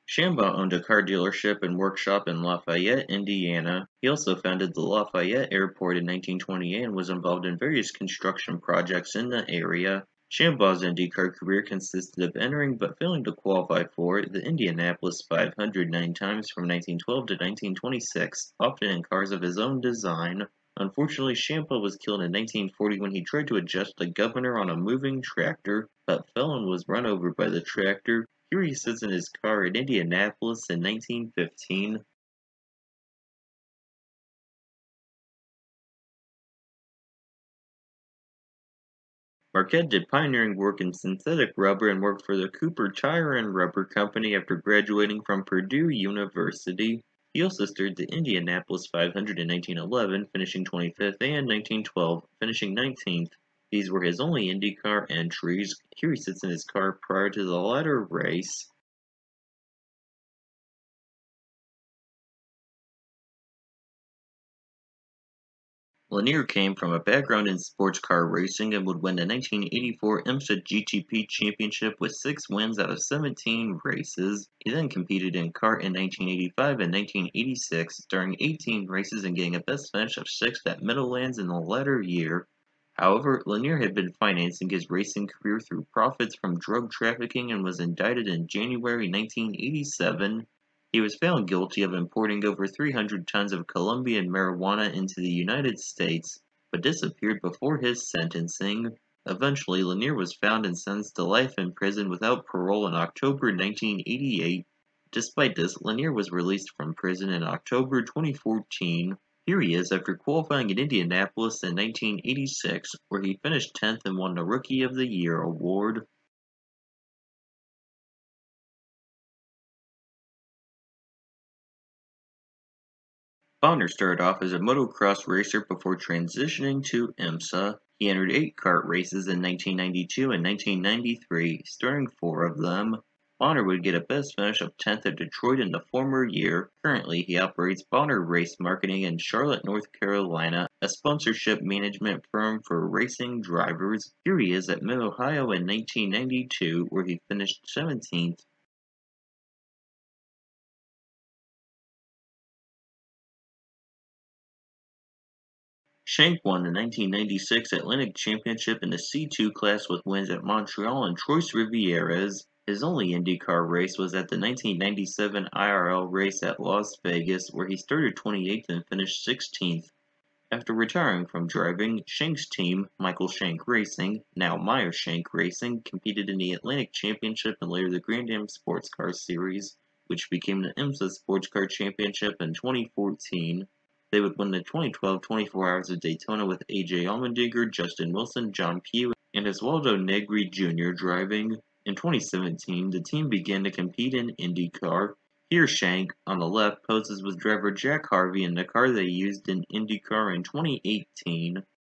Shambaugh owned a car dealership and workshop in Lafayette, Indiana. He also founded the Lafayette Airport in 1928 and was involved in various construction projects in the area. Shambaugh's IndyCar career consisted of entering but failing to qualify for the Indianapolis 500 nine times from 1912 to 1926, often in cars of his own design. Unfortunately, Shambaugh was killed in 1940 when he tried to adjust the governor on a moving tractor, but fell and was run over by the tractor. Here he sits in his car in Indianapolis in 1915. Marquette did pioneering work in synthetic rubber and worked for the Cooper Tire and Rubber Company after graduating from Purdue University. He also steered the Indianapolis 500 in 1911, finishing 25th, and 1912, finishing 19th. These were his only IndyCar entries. Here he sits in his car prior to the latter race. Lanier came from a background in sports car racing and would win the 1984 IMSA GTP Championship with 6 wins out of 17 races. He then competed in kart in 1985 and 1986, starring 18 races and getting a best finish of 6th at Meadowlands in the latter year. However, Lanier had been financing his racing career through profits from drug trafficking and was indicted in January 1987. He was found guilty of importing over 300 tons of Colombian marijuana into the United States, but disappeared before his sentencing. Eventually, Lanier was found and sentenced to life in prison without parole in October 1988. Despite this, Lanier was released from prison in October 2014. Here he is after qualifying in Indianapolis in 1986, where he finished 10th and won the Rookie of the Year award. Bonner started off as a motocross racer before transitioning to IMSA. He entered 8 kart races in 1992 and 1993, starting 4 of them. Bonner would get a best finish of 10th at Detroit in the former year. Currently, he operates Bonner Race Marketing in Charlotte, North Carolina, a sponsorship management firm for racing drivers. Here he is at Mid-Ohio in 1992, where he finished 17th. Shank won the 1996 Atlantic Championship in the C2 class with wins at Montreal and Trois Rivieres. His only IndyCar race was at the 1997 IRL race at Las Vegas, where he started 28th and finished 16th. After retiring from driving, Shank's team, Michael Shank Racing, now Meyer Shank Racing, competed in the Atlantic Championship and later the Grand Am Sports Car Series, which became the IMSA Sports Car Championship in 2014. They would win the 2012 24 Hours of Daytona with A.J. Allmendinger, Justin Wilson, John Pugh, and Oswaldo Negri Jr. driving. In 2017, the team began to compete in IndyCar. Here Shank, on the left, poses with driver Jack Harvey in the car they used in IndyCar in 2018.